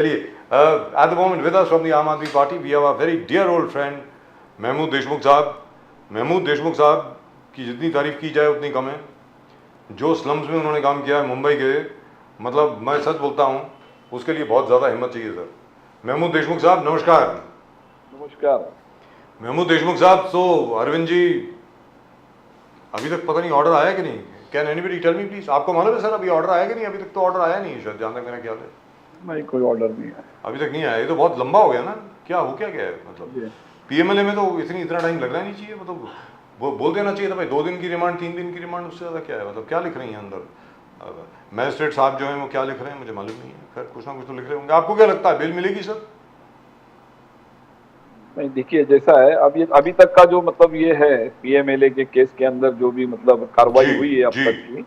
चलिए, at the moment with us from the Aam Aadmi Party we have a very dear old friend Mahmood Deshmukh साहब। महमूद देशमुख साहब की जितनी तारीफ की जाए उतनी कम है। जो स्लम्स में उन्होंने काम किया है मुंबई के, मतलब मैं सच बोलता हूँ, उसके लिए बहुत ज़्यादा हिम्मत चाहिए सर। महमूद देशमुख साहब नमस्कार। नमस्कार। महमूद देशमुख साहब, तो अरविंद जी अभी तक पता नहीं ऑर्डर आया कि नहीं? Can anybody tell me please? आपको मालूम है सर अभी ऑर्डर आया कि नहीं? अभी तक तो ऑर्डर आया नहीं है शायद, जहाँ तक मेरा ख्याल है। नहीं, कोई ऑर्डर नहीं है अभी तक नहीं आया। ये तो बहुत लंबा हो गया ना। क्या हो क्या गया है? मतलब पीएमएलए में तो इतना टाइम लगना नहीं चाहिए। मतलब वो बोल देना चाहिए था भाई 2 दिन की रिमांड, 3 दिन की रिमांड, उससे ज़्यादा क्या है? मतलब क्या लिख रही हैं अंदर मैजिस्ट्रेट साहब जो हैं वो क्या लिख रहे हैं मुझे मालूम नहीं है। खैर कुछ ना कुछ तो लिख रहे होंगे। आपको क्या लगता है बेल मिलेगी सर? नहीं, देखिए जैसा है अभी तक का जो मतलब ये है पीएमएलए के केस के अंदर जो भी मतलब कार्रवाई हुई है अब तक की,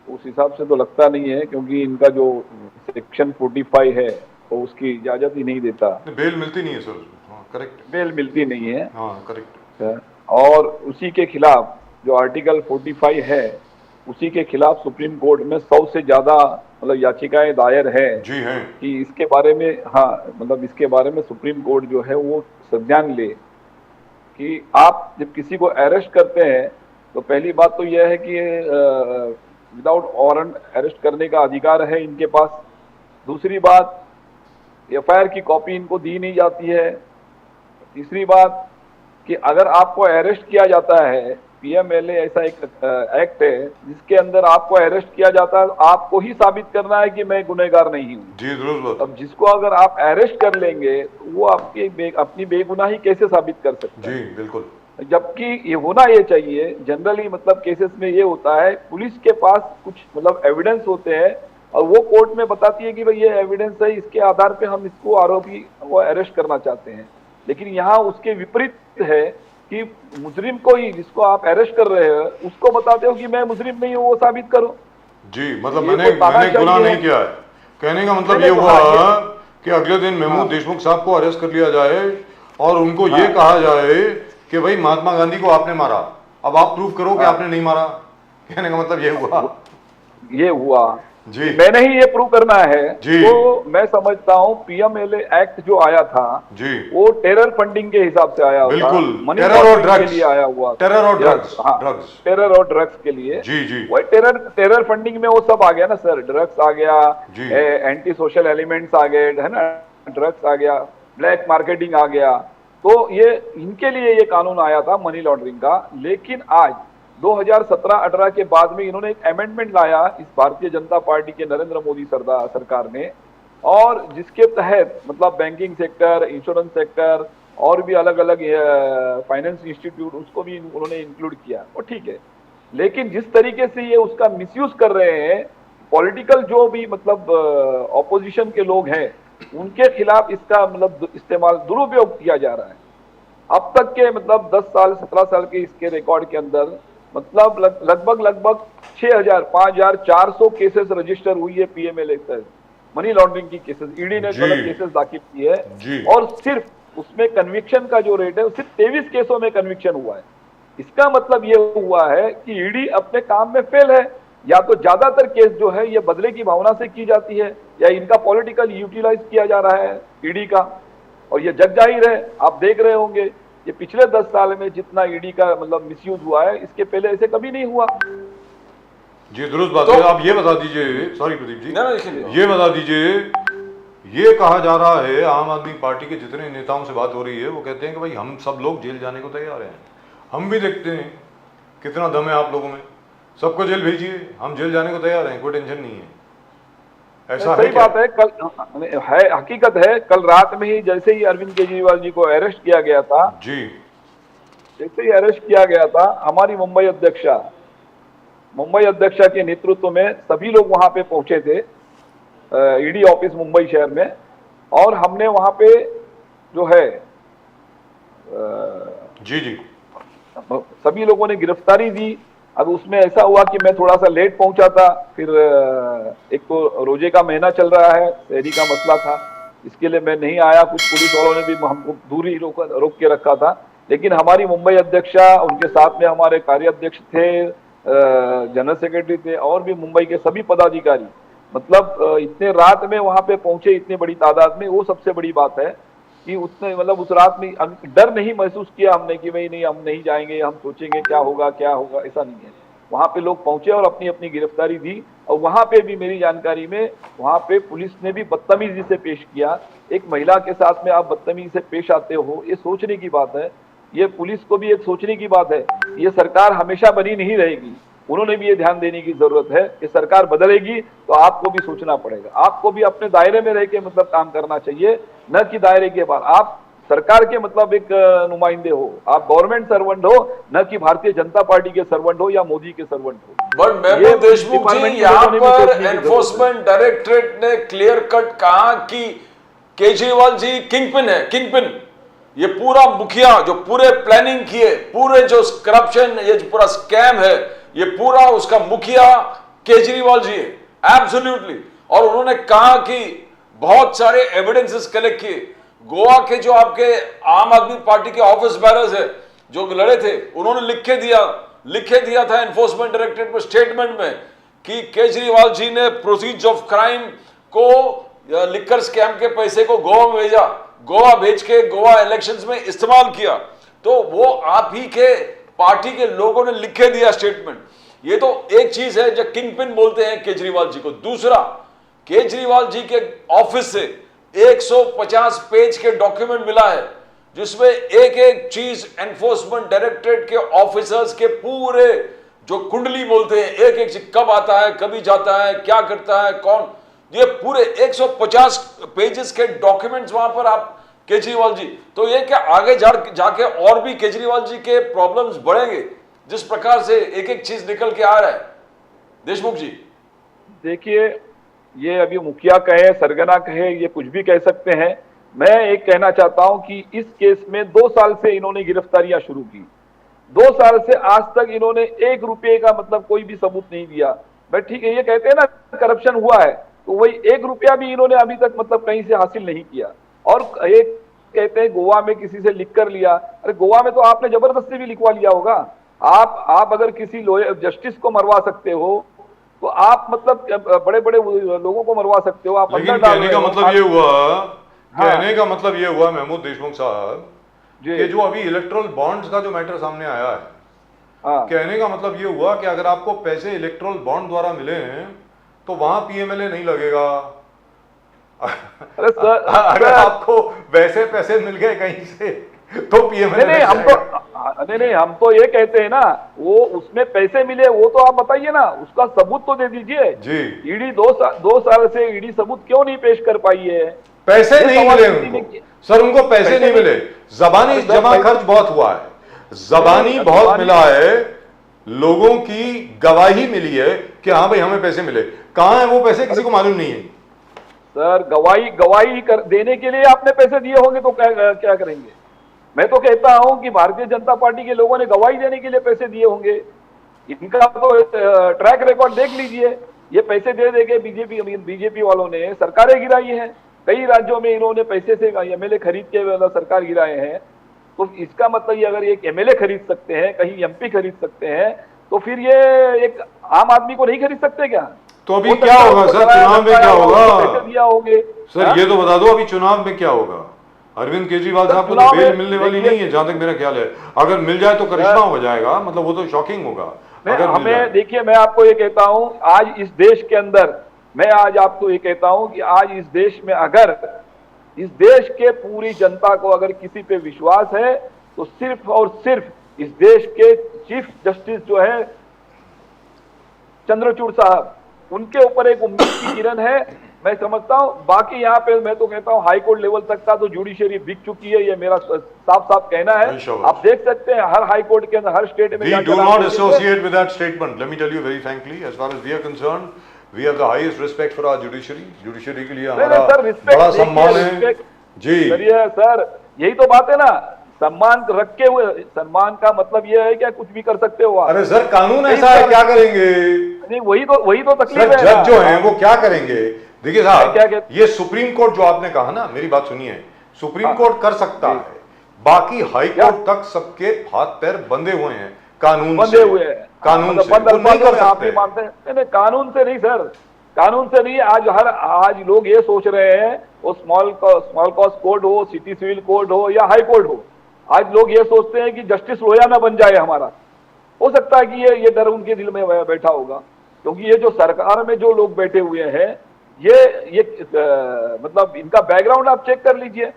उस हिसाब से तो लगता नहीं है, क्योंकि इनका जो सेक्शन 45 है वो उसकी इजाजत ही नहीं देता। बेल मिलती नहीं है सर। हाँ करेक्ट, बेल मिलती नहीं है। हाँ करेक्ट। और उसी के खिलाफ जो आर्टिकल 45 है उसी के खिलाफ सुप्रीम कोर्ट में 100 से ज्यादा मतलब याचिकाएं दायर है जी हैं कि इसके बारे में, हाँ मतलब इसके बारे में सुप्रीम कोर्ट जो है वो संज्ञान ले कि आप जब किसी को अरेस्ट करते हैं तो पहली बात तो यह है कि विदाउट वारंट अरेस्ट करने का अधिकार है इनके पास। दूसरी बात, एफआईआर की कॉपी इनको दी नहीं जाती है। तीसरी बात कि अगर आपको अरेस्ट किया जाता है, पीएमएलए ऐसा एक एक्ट है जिसके अंदर आपको अरेस्ट किया जाता है तो आपको ही साबित करना है कि मैं गुनहगार नहीं हूँ जी। जरूर। अब जिसको अगर आप अरेस्ट कर लेंगे तो वो अपनी बेगुनाही कैसे साबित कर सकते हैं? जी बिल्कुल। जबकि ये होना ये चाहिए, जनरली मतलब केसेस में ये होता है पुलिस के पास कुछ मतलब एविडेंस होते हैं और वो कोर्ट में बताती है कि भाई ये एविडेंस है, इसके आधार पे हम इसको आरोपी वो अरेस्ट करना चाहते हैं। लेकिन यहाँ उसके विपरीत है कि मुजरिम को ही, जिसको आप अरेस्ट कर रहे हो उसको बताते हो कि मैं मुजरिम नहीं हूँ, वो साबित करो। जी मतलब मैंने गुनाह नहीं किया है। कहने का मतलब ये हुआ कि अगले दिन महमूद देशमुख साहब को अरेस्ट कर लिया जाए और उनको ये कहा जाए कि भाई महात्मा गांधी को आपने मारा, अब आप प्रूव करो कि आपने नहीं मारा। कहने का मतलब ये हुआ जी। मैंने ही ये प्रूव करना है जी। तो मैं समझता हूँ पीएमएलए एक्ट जो आया था जी, वो टेरर फंडिंग के हिसाब से आया हुआ, बिल्कुल टेरर और ड्रग्स के लिए आया हुआ, टेरर और ड्रग्स, टेरर और ड्रग्स के लिए जी जी। वही टेरर फंडिंग में वो सब आ गया ना सर, ड्रग्स आ गया, एंटी सोशल एलिमेंट्स आ गए है ना, ड्रग्स आ गया, ब्लैक मार्केटिंग आ गया। तो ये इनके लिए ये कानून आया था मनी लॉन्ड्रिंग का। लेकिन आज 2017-18 के बाद में इन्होंने एक अमेंडमेंट लाया इस भारतीय जनता पार्टी के नरेंद्र मोदी सरकार ने, और जिसके तहत मतलब बैंकिंग सेक्टर, इंश्योरेंस सेक्टर और भी अलग अलग फाइनेंस इंस्टीट्यूट, उसको भी उन्होंने इंक्लूड किया। और ठीक है, लेकिन जिस तरीके से ये उसका मिसयूज कर रहे हैं पॉलिटिकल जो भी मतलब ऑपोजिशन के लोग हैं उनके खिलाफ इसका मतलब इस्तेमाल, दुरुपयोग किया जा रहा है। अब तक के मतलब 10 साल 17 साल के इसके रिकॉर्ड के अंदर मतलब लगभग 5400 केसेस रजिस्टर हुई है पीएमएलए से, मनी लॉन्ड्रिंग की केसेस, ईडी ने गलत केसेस दाखिल किए है और सिर्फ उसमें कन्विक्शन का जो रेट है वो सिर्फ 23 केसों में कन्विक्शन हुआ है। इसका मतलब ये हुआ है कि ईडी अपने काम में फेल है, या तो ज्यादातर केस जो है ये बदले की भावना से की जाती है या इनका पॉलिटिकल यूटिलाइज किया जा रहा है ईडी का। और ये जग जाहिर है, आप देख रहे होंगे ये पिछले 10 साल में जितना ईडी का मतलब मिसयूज हुआ है इसके पहले ऐसे कभी नहीं हुआ। जी दुरुस्त बात है। आप ये बता दीजिए, सॉरी प्रदीप जी, ये बता दीजिए, ये कहा जा रहा है आम आदमी पार्टी के जितने नेताओं से बात हो रही है वो कहते हैं कि भाई हम सब लोग जेल जाने को तैयार हैं, हम भी देखते हैं कितना दम है आप लोगों में, सबको जेल भेजिए, हम जेल जाने को तैयार हैं, कोई टेंशन नहीं है। ऐसा सही बात है, कल है, हकीकत है, कल रात में ही जैसे ही अरविंद केजरीवाल जी को अरेस्ट किया गया था जी, जैसे ही अरेस्ट किया गया था, हमारी मुंबई अध्यक्षा के नेतृत्व में सभी लोग वहां पे पहुंचे थे ईडी ऑफिस मुंबई शहर में, और हमने वहां पे जो है जी जी सभी लोगों ने गिरफ्तारी दी। अब उसमें ऐसा हुआ कि मैं थोड़ा सा लेट पहुंचा था, फिर एक तो रोजे का महीना चल रहा है, शहरी का मसला था, इसके लिए मैं नहीं आया। कुछ पुलिस वालों ने भी हमको दूर ही रोक के रखा था। लेकिन हमारी मुंबई अध्यक्षा, उनके साथ में हमारे कार्याध्यक्ष थे, जनरल सेक्रेटरी थे और भी मुंबई के सभी पदाधिकारी, मतलब इतने रात में वहां पे पहुंचे इतने बड़ी तादाद में, वो सबसे बड़ी बात है कि उतने मतलब उस रात में डर नहीं महसूस किया हमने कि भाई नहीं हम नहीं जाएंगे, हम सोचेंगे क्या होगा, ऐसा नहीं है। वहां पे लोग पहुंचे और अपनी अपनी गिरफ्तारी दी। और वहां पे भी मेरी जानकारी में वहां पे पुलिस ने भी बदतमीजी से पेश किया। एक महिला के साथ में आप बदतमीजी से पेश आते हो, ये सोचने की बात है। ये पुलिस को भी एक सोचने की बात है। ये सरकार हमेशा बनी नहीं रहेगी, उन्होंने भी ये ध्यान देने की जरूरत है कि सरकार बदलेगी तो आपको भी सोचना पड़ेगा, आपको भी अपने दायरे में रह के मतलब काम करना चाहिए, न कि दायरे के बाहर। आप सरकार के मतलब एक नुमाइंदे हो, आप गवर्नमेंट सर्वेंट हो, न कि भारतीय जनता पार्टी के सर्वेंट हो या मोदी के सर्वेंट हो। बट महबूब देशमुख जी, यहाँ पर एनफोर्समेंट डायरेक्टरेट ने क्लियर कट कहा कि केजरीवाल जी किंगपिन है, किंगपिन। ये पूरा मुखिया जो पूरे प्लानिंग किए, पूरे जो करप्शन, ये जो पूरा स्कैम है, ये पूरा उसका मुखिया केजरीवाल जी है, एब्सोल्युटली। और उन्होंने कहा कि बहुत सारे एविडेंसेस कलेक्ट किए। गोवा के जो आपके आम आदमी पार्टी के ऑफिस बैरर्स है जो लड़े थे, उन्होंने लिख के दिया था एनफोर्समेंट डायरेक्टरेट में स्टेटमेंट में कि केजरीवाल जी ने प्रोसीड्स ऑफ क्राइम को, लिकर स्कैम के पैसे को गोवा में भेजा, गोवा भेज के गोवा इलेक्शंस में इस्तेमाल किया। तो वो आप ही के पार्टी के लोगों ने लिख के दिया स्टेटमेंट। ये तो एक चीज है जो किंगपिन बोलते हैं केजरीवाल जी को। दूसरा, केजरीवाल जी के ऑफिस से 150 पेज के डॉक्यूमेंट मिला है जिसमें एक एक चीज एनफोर्समेंट डायरेक्टरेट के ऑफिसर्स के पूरे जो कुंडली बोलते हैं, एक एक चीज कब आता है, कभी जाता है, क्या करता है, कौन, ये पूरे 150 पेजेस के डॉक्यूमेंट्स वहां पर आप केजरीवाल जी। तो ये क्या आगे जाके और भी केजरीवाल जी के प्रॉब्लम्स बढ़ेंगे जिस प्रकार से एक एक चीज निकल के आ रहा है? देशमुख जी देखिए, ये अभी मुखिया कहे, सरगना कहे, ये कुछ भी कह सकते हैं। मैं एक कहना चाहता हूं कि इस केस में 2 साल से इन्होंने गिरफ्तारियां शुरू की, 2 साल से आज तक इन्होंने 1 रुपये का मतलब कोई भी सबूत नहीं दिया। मैं ठीक है, ये कहते हैं ना करप्शन हुआ है, तो वही 1 रुपया भी इन्होंने अभी तक मतलब कहीं से हासिल नहीं किया। और एक कहते हैं गोवा में किसी से लिख कर लिया। अरे गोवा में तो आपने जबरदस्ती भी लिखवा लिया होगा। आप अगर किसी जस्टिस को मरवा सकते हो तो आप मतलब बड़े बड़े लोगों को मरवा सकते हो। आप लेकिन कहने का मतलब ये हुआ, कहने का मतलब ये हुआ महमूद देशमुख साहब कि जो अभी इलेक्ट्रल बॉन्ड्स का जो मैटर सामने आया है, कहने का मतलब ये हुआ कि अगर आपको पैसे इलेक्ट्रल बॉन्ड द्वारा मिले हैं तो वहां पीएमएलए नहीं लगेगा। अरे सर, अगर आपको वैसे पैसे मिल गए कहीं से तो पीएमएलए नहीं, हम तो ये कहते हैं ना, वो उसमें पैसे मिले वो तो आप बताइए ना, उसका सबूत तो दे दीजिए जी। ईडी 2 साल से ईडी सबूत क्यों नहीं पेश कर पाई है? पैसे नहीं मिले उनको सर, उनको पैसे नहीं मिले। जबानी जमा खर्च बहुत हुआ है, जबानी बहुत मिला है, लोगों की गवाही मिली है कि हाँ भाई हमें पैसे मिले। कहां है वो पैसे, किसी को मालूम नहीं है सर। गवाही देने के लिए आपने पैसे दिए होंगे तो क्या करेंगे? मैं तो कहता हूं कि भारतीय जनता पार्टी के लोगों ने गवाही देने के लिए पैसे दिए होंगे। इनका तो ट्रैक रिकॉर्ड देख लीजिए, ये पैसे दे देके बीजेपी वालों ने सरकारें गिराई हैं। कई राज्यों में इन्होंने पैसे से एमएलए खरीद के सरकार गिराए हैं। तो इसका मतलब ये अगर एक एमएलए खरीद सकते हैं, कहीं एमपी खरीद सकते हैं, तो फिर ये एक आम आदमी को नहीं खरीद सकते क्या? तो अभी क्या होगा सर, चुनाव में क्या होगा? पैसे दिया होंगे सर, ये तो बता दो अभी चुनाव में क्या होगा? अरविंद केजरीवाल साहब को तो बेल मिलने वाली नहीं है जहां तक मेरा ख्याल है। अगर मिल जाए तो करिश्मा हो जाएगा, मतलब वो तो शॉकिंग होगा। हमें देखिए, मैं आपको ये कहता हूं, आज इस देश के अंदर, मैं आज आपको ये कहता हूं कि आज इस देश में अगर इस देश के पूरी जनता को अगर किसी पे विश्वास है तो सिर्फ और सिर्फ इस देश के चीफ जस्टिस जो है चंद्रचूड़ साहब, उनके ऊपर एक उम्मीद की किरण है। मैं समझता हूं बाकी यहाँ पे मैं तो कहता हूं हाई कोर्ट लेवल तक का तो जुडिशरी बिक चुकी है, ये मेरा साफ साफ कहना है। आप देख सकते हैं हर हाई कोर्ट के अंदर, हर स्टेट में। We do not associate with that statement. Let me tell you very frankly, as far as we are concerned, we have the highest respect for our judiciary. Judiciary के लिए हमारा बड़ा सम्मान है जी। Sir, यही तो बात है ना, सम्मान रखे हुए। सम्मान का मतलब ये है क्या कुछ भी कर सकते हो आप? अरे सर, कानून ऐसा है, क्या करेंगे? नहीं, वही तो तकलीफ है। जज जो हैं वो क्या करेंगे? देखिए साहब, ये सुप्रीम कोर्ट जो आपने कहा ना, मेरी बात सुनिए, सुप्रीम कोर्ट कर सकता है, बाकी हाई कोर्ट तक सबके हाथ पैर बंधे हुए हैं कानून बंधे हुए हैं, कानून से नहीं कर सकते। कानून से नहीं सर, कानून से नहीं, आज लोग ये सोच रहे हैं, वो स्मॉल कॉज कोड हो, सिटी सिविल कोड हो या हाई कोर्ट हो, आज लोग ये सोचते हैं कि जस्टिस लोया ना बन जाए हमारा। हो सकता है कि ये डर उनके दिल में बैठा होगा, क्योंकि ये जो सरकार में जो लोग बैठे हुए हैं, ये मतलब इनका बैकग्राउंड आप चेक कर लीजिए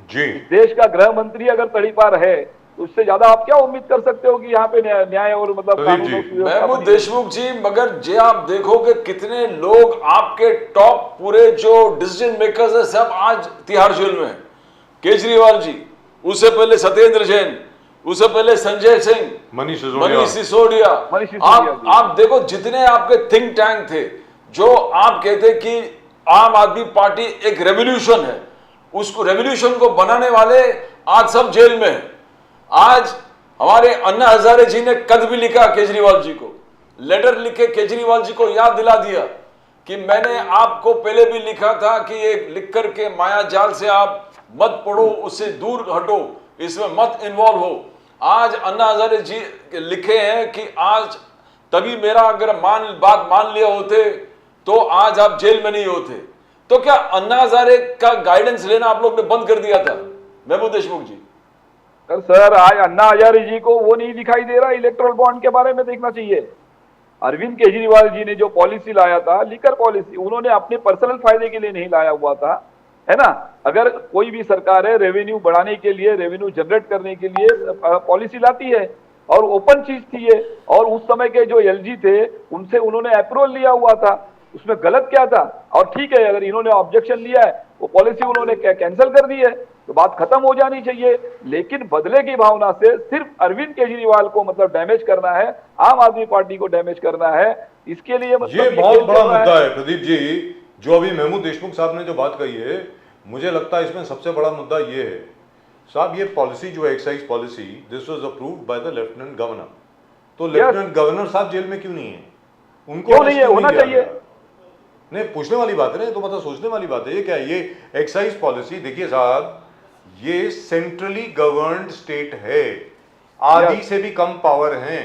जी। देश का गृह मंत्री अगर तड़ीपार है तो उससे ज्यादा आप क्या उम्मीद कर सकते हो कि यहाँ पे न्याय और मतलब कानून और सुव्यवस्था महमूद बनी? देशमुख जी, मगर जे आप देखोगे कितने लोग आपके टॉप पूरे जो डिसीजन मेकर्स है सब आज तिहाड़ जेल में हैं। केजरीवाल जी, उससे पहले सत्येंद्र जैन, उससे पहले संजय सिंह, मनीष सिसोदिया। आप देखो जितने आपके थिंक टैंक थे जो आप कहते कि आम आदमी पार्टी एक रेवोल्यूशन है, उसको रेवोल्यूशन को बनाने वाले आज सब जेल में हैं। आज हमारे अन्ना हजारे जी ने कद भी लिखा केजरीवाल जी को, लेटर लिखे केजरीवाल जी को याद दिला दिया कि मैंने आपको पहले भी लिखा था कि ये लिख करके माया जाल से आप मत पढ़ो, उससे दूर हटो, इसमें मत इन्वॉल्व हो। आज अन्ना हजारे जी लिखे हैं कि आज तभी मेरा अगर बात मान लिया होते तो आज आप जेल में नहीं होते। तो क्या अन्ना हजारे का गाइडेंस लेना आप लोग ने बंद कर दिया था महमूद देशमुख जी? सर आज अन्ना हजारे जी को वो नहीं दिखाई दे रहा, इलेक्ट्रल बॉन्ड के बारे में देखना चाहिए। अरविंद केजरीवाल जी ने जो पॉलिसी लाया था, लिकर पॉलिसी, उन्होंने अपने पर्सनल फायदे के लिए नहीं लाया हुआ था, है ना। अगर कोई भी सरकार है रेवेन्यू बढ़ाने के लिए, रेवेन्यू जनरेट करने के लिए पॉलिसी लाती है, और ओपन चीज थी ये, और उस समय के जो एलजी थे उनसे उन्होंने अप्रूवल लिया हुआ था, उसमें गलत क्या था? और ठीक है, अगर इन्होंने ऑब्जेक्शन लिया है, वो पॉलिसी उन्होंने कैंसिल कर दी है तो बात खत्म हो जानी चाहिए। लेकिन बदले की भावना से सिर्फ अरविंद केजरीवाल को मतलब डैमेज करना है, आम आदमी पार्टी को डैमेज करना है, इसके लिए मतलब ये बहुत बड़ा मुद्दा है प्रदीप जी। जो अभी महमूद देशमुख साहब ने जो बात कही है, मुझे लगता है इसमें सबसे बड़ा मुद्दा ये है साहब, ये पॉलिसी जो है excise policy, this was approved by the lieutenant governor. तो लेफ्टिनेंट गवर्नर साहब जेल में क्यों नहीं है? उनको क्यों नहीं है? होना चाहिए। नहीं, पूछने वाली बात है ना, तो मतलब सोचने वाली बात है। ये क्या है? ये एक्साइज पॉलिसी देखिए साहब, ये सेंट्रली गवर्नड स्टेट है, आधी से भी कम पावर हैं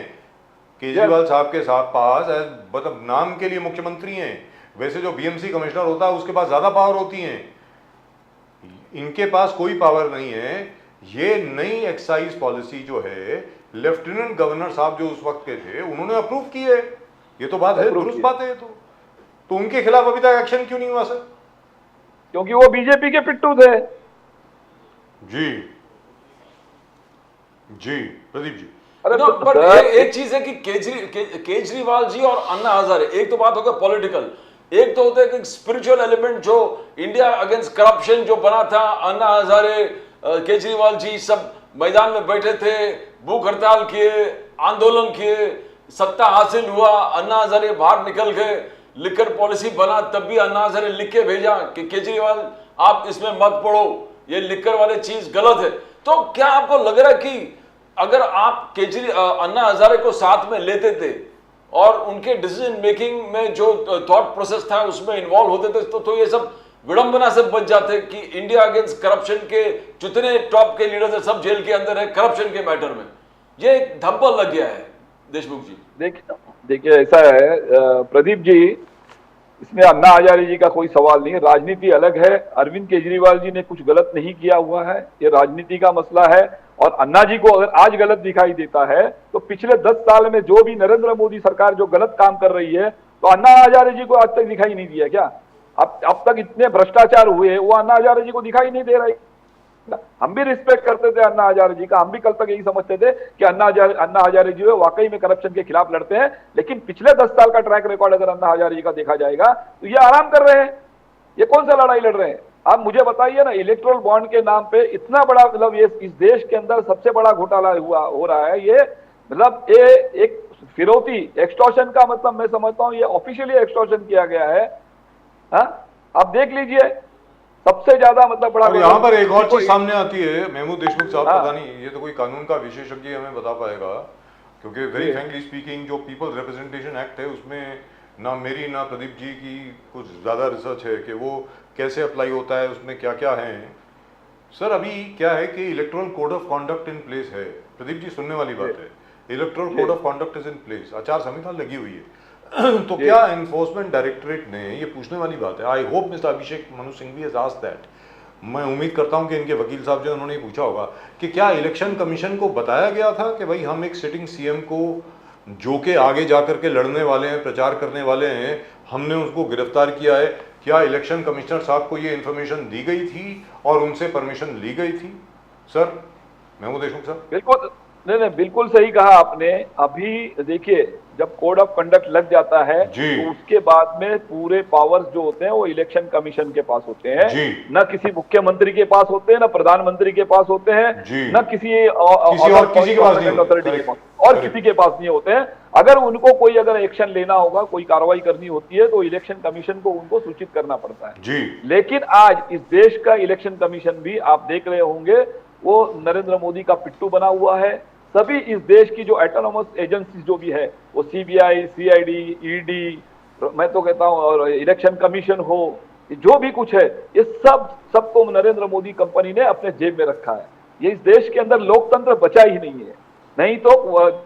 केजरीवाल साहब के साथ पास, मतलब नाम के लिए मुख्यमंत्री हैं, वैसे जो बीएमसी कमिश्नर होता है उसके पास ज्यादा पावर होती हैं, इनके पास कोई पावर नहीं है। ये नई एक्साइज पॉलिसी जो है लेफ्टिनेंट गवर्नर साहब जो उस वक्त के थे उन्होंने अप्रूव की है, ये तो बात है, दुरुस्त बात है। तो उनके खिलाफ अभी तक एक्शन क्यों नहीं हुआ सर? क्योंकि वो बीजेपी के पिट्टू थे। जी जी प्रदीप जी। अरे पर एक चीज है कि केजरीवाल जी और अन्ना हजारे, एक तो बात होगा पॉलिटिकल, एक तो होता है कि स्पिरिचुअल एलिमेंट जो इंडिया अगेंस्ट करप्शन जो बना था। अन्ना हजारे, केजरीवाल जी सब मैदान में बैठे थे, भूख हड़ताल किए, आंदोलन किए, सत्ता हासिल हुआ, अन्ना हजारे बाहर निकल गए, लिकर पॉलिसी बना, तब भी अन्ना हजारे लिख के भेजा कि केजरीवाल आप इसमें मत पढ़ो, ये लिकर वाले चीज गलत है। तो क्या आपको लग रहा है कि अगर आप अन्ना हजारे को साथ में लेते थे और उनके डिसीजन मेकिंग में जो थॉट प्रोसेस था उसमें इन्वॉल्व होते थे तो ये सब विडंबना से बच जाते कि इंडिया अगेंस्ट करप्शन के जितने टॉप के लीडर्स है सब जेल के अंदर है करप्शन के मैटर में? ये एक धब्बा लग गया है देशमुख जी। देखिए ऐसा है प्रदीप जी, इसमें अन्ना हजारे जी का कोई सवाल नहीं है, राजनीति अलग है। अरविंद केजरीवाल जी ने कुछ गलत नहीं किया हुआ है, ये राजनीति का मसला है। और अन्ना जी को अगर आज गलत दिखाई देता है तो पिछले 10 साल में जो भी नरेंद्र मोदी सरकार जो गलत काम कर रही है, तो अन्ना हजारे जी को आज तक दिखाई नहीं दिया क्या? अब तक इतने भ्रष्टाचार हुए, वो अन्ना हजारे जी को दिखाई नहीं दे रहा है। हम भी रिस्पेक्ट करते थे अन्ना हजारे जी का, हम भी कल तक यही समझते थे कि अन्ना हजारे जी वाकई में करप्शन के खिलाफ लड़ते हैं। लेकिन पिछले 10 साल का ट्रैक रिकॉर्ड अगर अन्ना हजारे जी का देखा जाएगा तो ये आराम कर रहे हैं, ये कौन सा लड़ाई लड़ रहे हैं? आप मुझे बताइए ना, इलेक्ट्रल बॉन्ड के नाम पे इतना बड़ा, मतलब ये इस देश के अंदर सबसे बड़ा घोटाला हो रहा है ये, मतलब ये एक फिरौती एक्सटॉर्शन का, मतलब मैं समझता हूँ ये ऑफिशियली एक्सटॉर्शन किया गया है। आप देख लीजिए सबसे ज्यादा मतलब बड़ा। यहाँ पर एक और चीज सामने आती है महमूद देशमुख साहब, पता नहीं ये तो कोई कानून का विशेषज्ञ हमें बता पाएगा, क्योंकि वेरी फ्रैंकली स्पीकिंग जो पीपल रिप्रेजेंटेशन एक्ट है उसमें ना मेरी ना प्रदीप जी की कुछ ज़्यादा रिसर्च है कि वो कैसे अप्लाई होता है, उसमें क्या क्या है। सर अभी क्या है कि electoral code of conduct in place है, प्रदीप जी सुनने वाली बात है, electoral code of conduct is in place, आचार संहिता लगी हुई है। तो क्या एनफोर्समेंट डायरेक्टरेट ने, ये पूछने वाली बात है, I hope mister Abhishek Manu Singhvi has asked that, मैं उम्मीद करता हूं कि इनके वकील साहब जो उन्होंने पूछा होगा कि क्या इलेक्शन कमीशन को बताया गया था कि भाई हम एक सिटिंग सीएम को जो कि आगे जाकर के लड़ने वाले हैं, प्रचार करने वाले हैं, हमने उसको गिरफ्तार किया है। क्या इलेक्शन कमिश्नर साहब को ये इन्फॉर्मेशन दी गई थी और उनसे परमिशन ली गई थी? सर महमूद देशमुख साहब। बिल्कुल, नहीं, बिल्कुल सही कहा आपने। अभी देखिए, जब कोड ऑफ कंडक्ट लग जाता है तो उसके बाद में पूरे पावर्स जो होते हैं वो इलेक्शन कमीशन के पास होते हैं, न किसी मुख्यमंत्री के पास होते हैं, न प्रधानमंत्री के पास होते हैं, न किसी और किसी के पास नहीं होते हैं। अगर उनको कोई अगर एक्शन लेना होगा, कोई कार्रवाई करनी होती है तो इलेक्शन कमीशन को उनको सूचित करना पड़ता है। लेकिन आज इस देश का इलेक्शन कमीशन भी आप देख रहे होंगे वो नरेंद्र मोदी का पिट्टू बना हुआ है। सभी इस देश की जो ऑटोनोमस एजेंसीज जो भी है, वो सीबीआई, सीआईडी, ईडी, मैं तो कहता हूं, और इलेक्शन कमीशन हो, जो भी कुछ है, ये सबको नरेंद्र मोदी कंपनी ने अपने जेब में रखा है। ये इस देश के अंदर लोकतंत्र बचा ही नहीं है। नहीं तो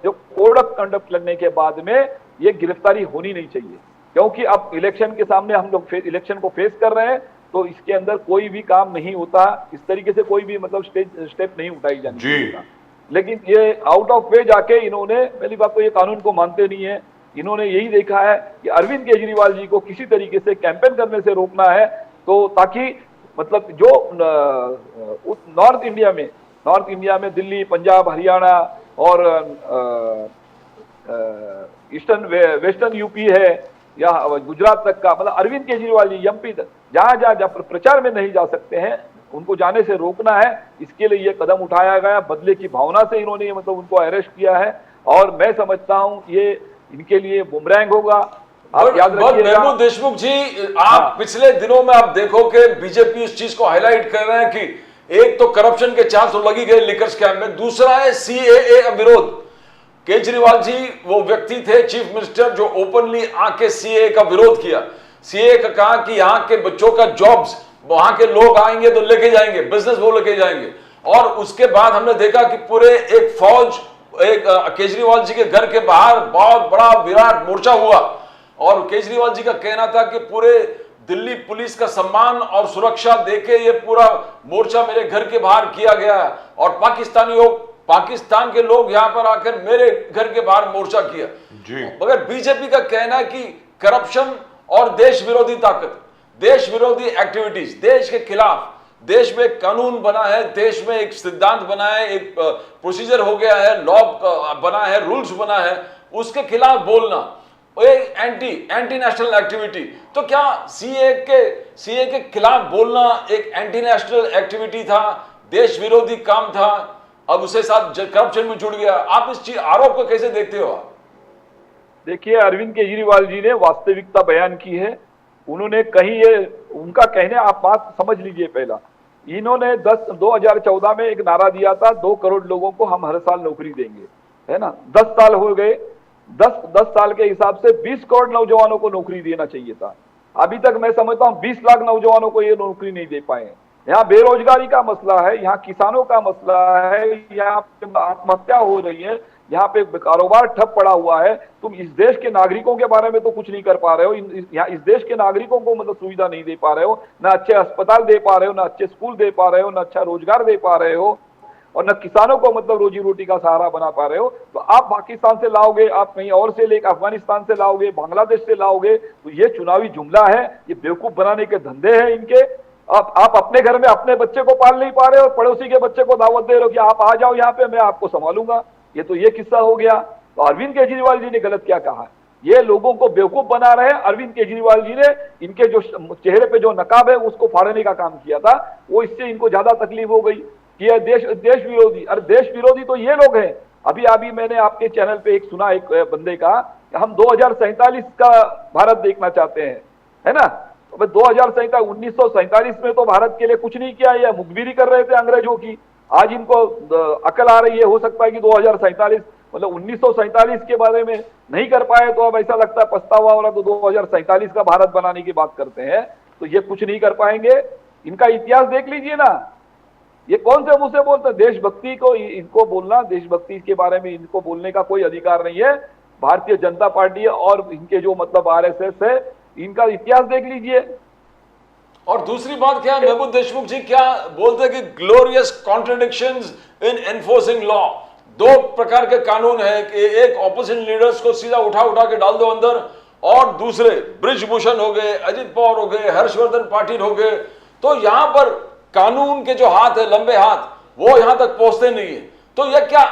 जो कोड ऑफ कंडक्ट लगने के बाद में ये गिरफ्तारी होनी नहीं चाहिए, क्योंकि अब इलेक्शन के सामने हम लोग इलेक्शन को फेस कर रहे हैं, तो इसके अंदर कोई भी काम नहीं होता, इस तरीके से कोई भी मतलब स्टेप नहीं उठाई जानी। लेकिन ये आउट ऑफ वे जाके इन्होंने, पहली बात तो ये कानून को मानते नहीं है। इन्होंने यही देखा है कि अरविंद केजरीवाल जी को किसी तरीके से कैंपेन करने से रोकना है, तो ताकि मतलब जो नॉर्थ इंडिया में दिल्ली, पंजाब, हरियाणा और वेस्टर्न यूपी है या गुजरात तक का, मतलब अरविंद केजरीवाल जी एमपी तक जहां प्रचार में नहीं जा सकते हैं, उनको जाने से रोकना है। इसके लिए ये कदम उठाया गया, बदले की भावना से इन्होंने मतलब उनको अरेस्ट किया है, और मैं समझता हूं ये इनके लिए बुमरैंग होगा। आप याद रखिएगा। महमूद देशमुख जी, आप पिछले दिनों में आप देखो कि बीजेपी इस चीज को हाईलाइट कर रहे हैं कि एक तो करप्शन के चार्ज तो लगी गए लिकर स्कैम में, दूसरा है सीएए विरोध। केजरीवाल जी वो व्यक्ति थे चीफ मिनिस्टर जो ओपनली आके सीएए का विरोध किया। सीएए का कहा कि यहाँ के बच्चों का जॉब्स, वहां के लोग आएंगे तो लेके जाएंगे, बिजनेस वो लेके जाएंगे। और उसके बाद हमने देखा कि पूरे एक फौज केजरीवाल जी के घर के बाहर बहुत बड़ा विराट मोर्चा हुआ, और केजरीवाल जी का कहना था कि पूरे दिल्ली पुलिस का सम्मान और सुरक्षा देके ये पूरा मोर्चा मेरे घर के बाहर किया गया, और पाकिस्तान के लोग यहां पर आकर मेरे घर के बाहर मोर्चा किया। मगर बीजेपी का कहना है कि करप्शन और देश विरोधी ताकत, देश विरोधी एक्टिविटीज, देश के खिलाफ, देश में एक कानून बना है, देश में एक सिद्धांत बना है, एक प्रोसीजर हो गया है, लॉ बना है, रूल्स बना है, उसके खिलाफ बोलना एंटी नेशनल एक्टिविटी। तो क्या सीए के खिलाफ बोलना एक एंटी नेशनल एक्टिविटी था, देश विरोधी काम था, अब उसे साथ करप्शन में जुड़ गया? आप इस चीज आरोप को कैसे देखते हो? देखिए, अरविंद केजरीवाल जी ने वास्तविकता बयान की है। उन्होंने कहीं, ये उनका कहने, आप बात समझ लीजिए। पहला इन्होंने 2014 में एक नारा दिया था, 2 करोड़ लोगों को हम हर साल नौकरी देंगे, है ना। 10 साल हो गए, 10 साल के हिसाब से 20 करोड़ नौजवानों को नौकरी देना चाहिए था। अभी तक मैं समझता हूं 20 लाख नौजवानों को ये नौकरी नहीं दे पाए। यहाँ बेरोजगारी का मसला है, यहाँ किसानों का मसला है, यहाँ आत्महत्या हो रही है, यहाँ पे कारोबार ठप पड़ा हुआ है। तुम इस देश के नागरिकों के बारे में तो कुछ नहीं कर पा रहे हो। यहाँ इस देश के नागरिकों को मतलब सुविधा नहीं दे पा रहे हो, ना अच्छे अस्पताल दे पा रहे हो, ना अच्छे स्कूल दे पा रहे हो, ना अच्छा रोजगार दे पा रहे हो, और न किसानों को मतलब रोजी रोटी का सहारा बना पा रहे हो। तो आप पाकिस्तान से लाओगे, आप कहीं और से लेकर अफगानिस्तान से लाओगे, बांग्लादेश से लाओगे, तो ये चुनावी जुमला है, ये बेवकूफ बनाने के धंधे हैं इनके। आप अपने घर में अपने बच्चे को पाल नहीं पा रहे हो, पड़ोसी के बच्चे को दावत दे रहे हो कि आप आ जाओ यहाँ पे, मैं आपको संभालूंगा। ये किस्सा हो गया। तो अरविंद केजरीवाल जी ने गलत क्या कहा? ये लोगों को बेवकूफ बना रहे हैं। अरविंद केजरीवाल जी ने इनके जो चेहरे पे जो नकाब है उसको फाड़ने का काम किया था, वो इससे इनको ज्यादा तकलीफ हो गई कि यह देश विरोधी। अरे देश विरोधी तो ये लोग हैं। अभी मैंने आपके चैनल पे एक सुना, एक बंदे का, हम 2047 का भारत देखना चाहते हैं, है ना। तो 1947 में तो भारत के लिए कुछ नहीं किया, यह मुखबिरी कर रहे थे अंग्रेजों की। आज इनको अकल आ रही है, हो सकता है कि 2047 मतलब 1947 के बारे में नहीं कर पाए, तो अब ऐसा लगता है पछतावा हो रहा, तो 2047 का भारत बनाने की बात करते हैं। तो ये कुछ नहीं कर पाएंगे। इनका इतिहास देख लीजिए ना, ये कौन से मुंह से बोलते हैं? देशभक्ति को इनको बोलना, देशभक्ति के बारे में इनको बोलने का कोई अधिकार नहीं है। भारतीय जनता पार्टी और इनके जो मतलब आरएसएस है, इनका इतिहास देख लीजिए। और दूसरी बात क्या, महबूब देशमुख जी क्या बोलते हैं कि ग्लोरियस कॉन्ट्रडिक्शंस इन एनफोर्सिंग लॉ। दो प्रकार के कानून है कि एक ऑपोजिशन लीडर्स को सीधा उठा के डाल दो अंदर, और दूसरे ब्रिजभूषण हो गए, अजित पवार हो गए, हर्षवर्धन पाटिल हो गए। तो यहां पर कानून के जो हाथ है, लंबे हाथ, वो यहां तक पहुंचते नहीं है। तो यह क्या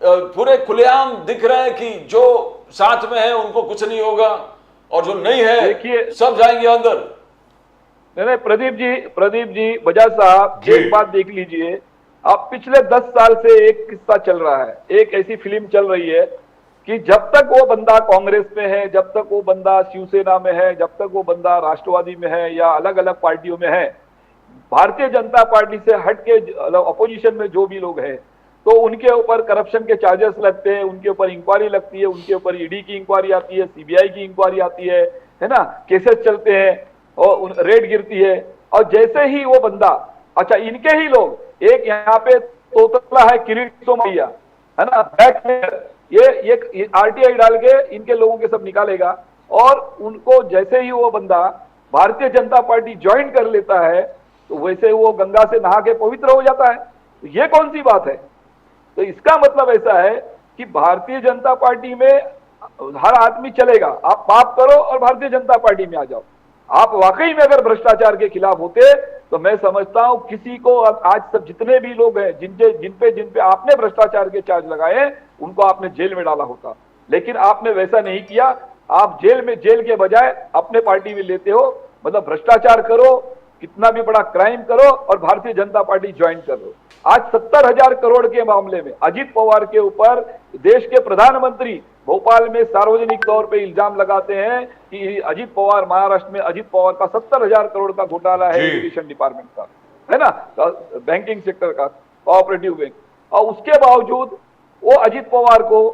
पूरे खुलेआम दिख रहा है कि जो साथ में है उनको कुछ नहीं होगा और जो नहीं है देखिए सब जाएंगे अंदर। नहीं, प्रदीप जी बजाज साहब, एक बात देख लीजिए, अब पिछले 10 साल से एक किस्सा चल रहा है, एक ऐसी फिल्म चल रही है कि जब तक वो बंदा कांग्रेस में है, जब तक वो बंदा शिवसेना में है, जब तक वो बंदा राष्ट्रवादी में है या अलग अलग पार्टियों में है, भारतीय जनता पार्टी से हट के अपोजिशन में जो भी लोग हैं, तो उनके ऊपर करप्शन के चार्जेस लगते हैं, उनके ऊपर इंक्वायरी लगती है, उनके ऊपर ईडी की इंक्वायरी आती है, सीबीआई की इंक्वायरी आती है ना, केसेस चलते हैं और रेड गिरती है। और जैसे ही वो बंदा, अच्छा इनके ही लोग, एक यहाँ पे तोतला है किरीट सोमैया, है ना, बैक में ये आरटीआई डाल के इनके लोगों के सब निकालेगा, और उनको जैसे ही वो बंदा भारतीय जनता पार्टी ज्वाइन कर लेता है तो वैसे वो गंगा से नहा के पवित्र हो जाता है। तो ये कौन सी बात है? तो इसका मतलब ऐसा है कि भारतीय जनता पार्टी में हर आदमी चलेगा, आप पाप करो और भारतीय जनता पार्टी में आ जाओ। आप वाकई में अगर भ्रष्टाचार के खिलाफ होते तो मैं समझता हूं किसी को, आज सब जितने भी लोग हैं जिन पे आपने भ्रष्टाचार के चार्ज लगाए, उनको आपने जेल में डाला होता, लेकिन आपने वैसा नहीं किया। आप जेल के बजाय अपने पार्टी में लेते हो, मतलब भ्रष्टाचार करो, कितना भी बड़ा क्राइम करो और भारतीय जनता पार्टी ज्वाइन करो। आज 70,000 करोड़ के मामले में अजित पवार के ऊपर देश के प्रधानमंत्री भोपाल में सार्वजनिक तौर पे इल्जाम लगाते हैं कि अजित पवार, महाराष्ट्र में अजित पवार का 70,000 करोड़ का घोटाला है इरिगेशन डिपार्टमेंट का, है ना, बैंकिंग सेक्टर का, कोऑपरेटिव बैंक, और उसके बावजूद वो अजित पवार को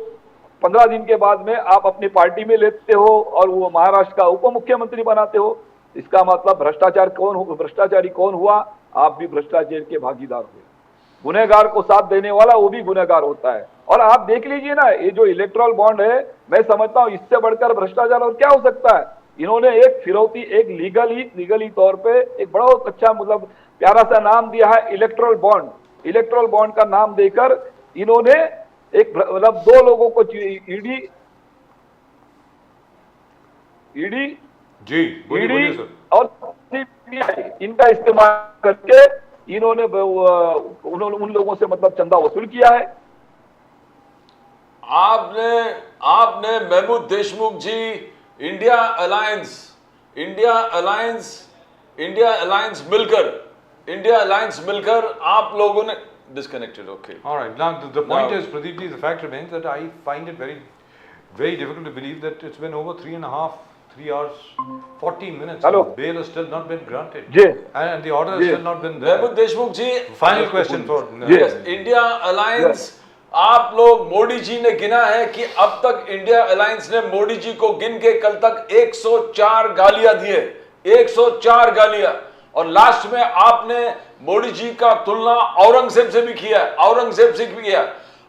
15 दिन के बाद में आप अपनी पार्टी में लेते हो और वो महाराष्ट्र का उप मुख्यमंत्री बनाते हो। इसका मतलब भ्रष्टाचारी कौन हुआ? आप भी भ्रष्टाचार के भागीदार हुए। गुनहगार को साथ देने वाला वो भी गुनहगार होता है। और आप देख लीजिए ना, ये जो इलेक्टोरल बॉन्ड है, मैं समझता हूं इससे बढ़कर भ्रष्टाचार और क्या हो सकता है। इन्होंने एक फिरौती, एक लीगली तौर पे एक बड़ा अच्छा, मतलब प्यारा सा नाम दिया है इलेक्टोरल बॉन्ड। इलेक्टोरल बॉन्ड का नाम देकर इन्होंने एक, मतलब 2 लोगों को ईडी और सीबीआई इनका इस्तेमाल करके इन्होंने उन लोगों से मतलब चंदा वसूल किया है। आपने महमूद देशमुख जी, इंडिया अलायंस मिलकर आप लोगों ने disconnected. Okay. All right. Now the point is, Pradeep ji, the fact remains that I find it very difficult to believe that it's been over 3 hours, 40 minutes. Hello. Bail has still not been granted. जी. And the order has still not been there. Mahmood Deshmukh ji, Final question for India alliance, आप लोग, मोदी जी ने गिना है कि अब तक India alliance ने मोदी जी को गिन के कल तक 104 गालियां दिए, 104 गालियां। और लास्ट में आपने मोदी जी का तुलना औरंगजेब से भी किया,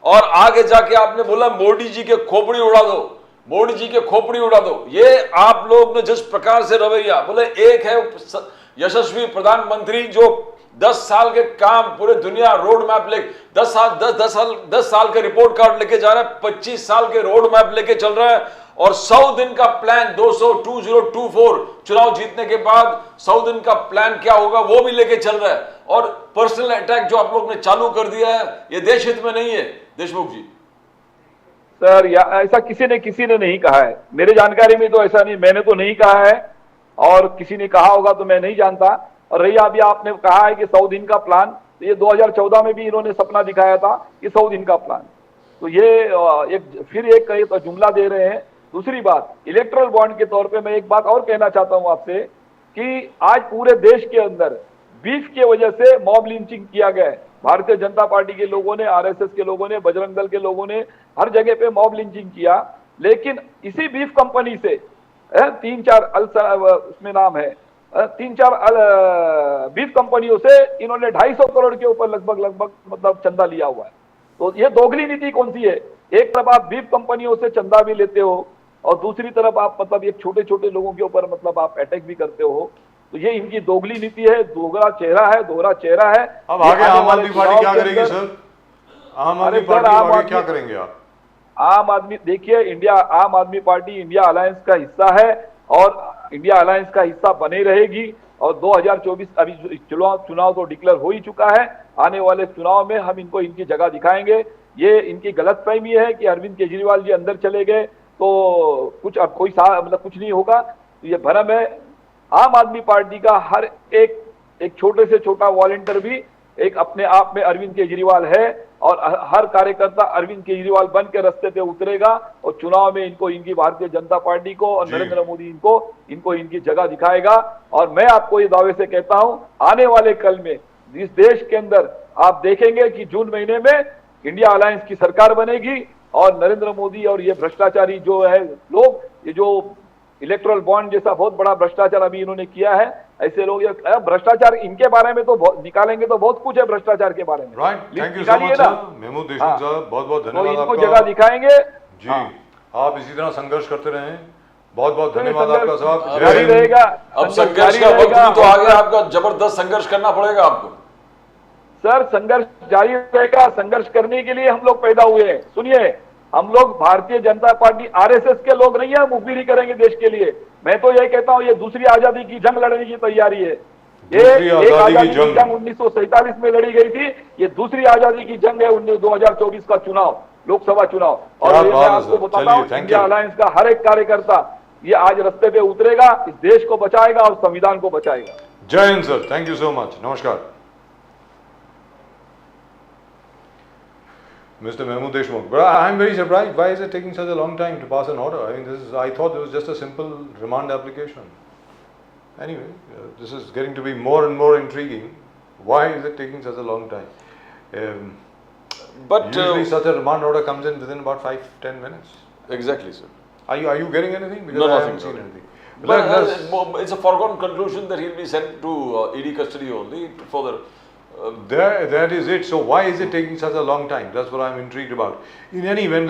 और आगे जाके आपने बोला मोदी जी के खोपड़ी उड़ा दो। ये आप लोग ने जिस प्रकार से रवैया बोले, एक है यशस्वी प्रधानमंत्री जो 10 साल के काम पूरे दुनिया रोड मैप ले 10 साल का रिपोर्ट कार्ड लेके जा रहा है, 25 साल के रोड मैप लेके चल रहा है, और 100 दिन का प्लान 2024 चुनाव जीतने के बाद 100 दिन का प्लान क्या होगा वो भी लेके चल रहा है। और पर्सनल अटैक जो आप लोग ने चालू कर दिया है, ये देश हित में नहीं है। देशमुख जी सर, ऐसा किसी ने नहीं कहा है, मेरे जानकारी में तो ऐसा नहीं, मैंने तो नहीं कहा है, और किसी ने कहा होगा तो मैं नहीं जानता। और रही अभी आपने कहा है कि 100 दिन का प्लान, तो ये 2014 में भी इन्होंने सपना दिखाया था कि 100 दिन का प्लान, तो ये फिर एक जुमला दे रहे हैं। दूसरी बात, इलेक्टोरल बॉन्ड के तौर पे मैं एक बात और कहना चाहता हूं आपसे कि आज पूरे देश के अंदर बीफ की वजह से मॉब लिंचिंग किया गया है। भारतीय जनता पार्टी के लोगों ने, आरएसएस के लोगों ने, बजरंग दल के लोगों ने हर जगह पे मॉब लिंचिंग किया, लेकिन इसी बीफ कंपनी से 3-4 उसमें नाम है 3-4 बीफ कंपनियों से इन्होंने 250 करोड़ के ऊपर लगभग मतलब चंदा लिया हुआ है। तो ये दोगली नीति कौन सी है? एक तरफ आप बीफ कंपनियों से चंदा भी लेते हो और दूसरी तरफ आप मतलब ये छोटे छोटे लोगों के ऊपर मतलब आप अटैक भी करते हो। तो ये इनकी दोगली नीति है, दोहरा चेहरा है। अब आगे आम आदमी पार्टी क्या करेगी सर? आम आदमी पार्टी आगे क्या करेंगे आप? आम आदमी देखिए, आम आदमी पार्टी इंडिया अलायंस का हिस्सा है और इंडिया अलायंस का हिस्सा बने रहेगी। और 2024 अभी चुनाव तो डिक्लेयर हो ही चुका है। आने वाले चुनाव में हम इनको इनकी जगह दिखाएंगे। ये इनकी गलतफहमी है कि अरविंद केजरीवाल जी अंदर चले गए तो कुछ अब मतलब कुछ नहीं होगा, तो ये भ्रम है। आम आदमी पार्टी का हर एक छोटे से छोटा वॉलंटियर भी एक अपने आप में अरविंद केजरीवाल है और हर कार्यकर्ता अरविंद केजरीवाल बन के रास्ते पे उतरेगा और चुनाव में इनको इनकी भारतीय जनता पार्टी को और नरेंद्र मोदी इनको इनकी जगह दिखाएगा। और मैं आपको ये दावे से कहता हूं, आने वाले कल में इस देश के अंदर आप देखेंगे कि जून महीने में इंडिया अलायंस की सरकार बनेगी और नरेंद्र मोदी और ये भ्रष्टाचारी जो है लोग, ये जो इलेक्ट्रल बॉन्ड जैसा बहुत बड़ा भ्रष्टाचार अभी इन्होंने किया है, ऐसे लोग भ्रष्टाचार इनके बारे में तो निकालेंगे तो बहुत कुछ है भ्रष्टाचार के बारे में। Right, thank you so much Mahmood Deshmukh साहब, बहुत बहुत धन्यवाद। तो इनको जगह दिखाएंगे जी। आप इसी तरह संघर्ष करते रहें, बहुत बहुत धन्यवाद आपका साहब। जारी रहेगा। अब संघर्ष का वक्त भी तो आ गया, आपका जबरदस्त संघर्ष करना पड़ेगा आपको। सर संघर्ष जारी रहेगा। संघर्ष करने के लिए हम लोग पैदा हुए हैं। सुनिए, हम लोग भारतीय जनता पार्टी आरएसएस के लोग नहीं है, मुखबिरी करेंगे देश के लिए। मैं तो यही कहता हूं, ये दूसरी आजादी की जंग लड़ने की तैयारी है। ये एक आजादी की जंग 1947 में लड़ी गई थी, ये दूसरी आजादी की जंग है 2024 का चुनाव, लोकसभा चुनाव। और मैं आपको बताता हूं, इंडिया अलायंस का हर एक कार्यकर्ता ये आज रास्ते पे उतरेगा, इस देश को बचाएगा और संविधान को बचाएगा। जय Hind sir, thank you so much, नमस्कार। Mr. Mahmood Deshmukh, but I am very surprised. Why is it taking such a long time to pass an order? I mean, I thought it was just a simple remand application. Anyway, this is getting to be more and more intriguing. Why is it taking such a long time? But usually such a remand order comes in within about 5-10 minutes. Exactly, sir. Are you getting anything? Because No, I nothing, haven't seen sir. anything. But it's a foregone conclusion that he'll be sent to ED custody only for the. That is it. So why is it taking such a long time? That's what I'm intrigued about. In any event,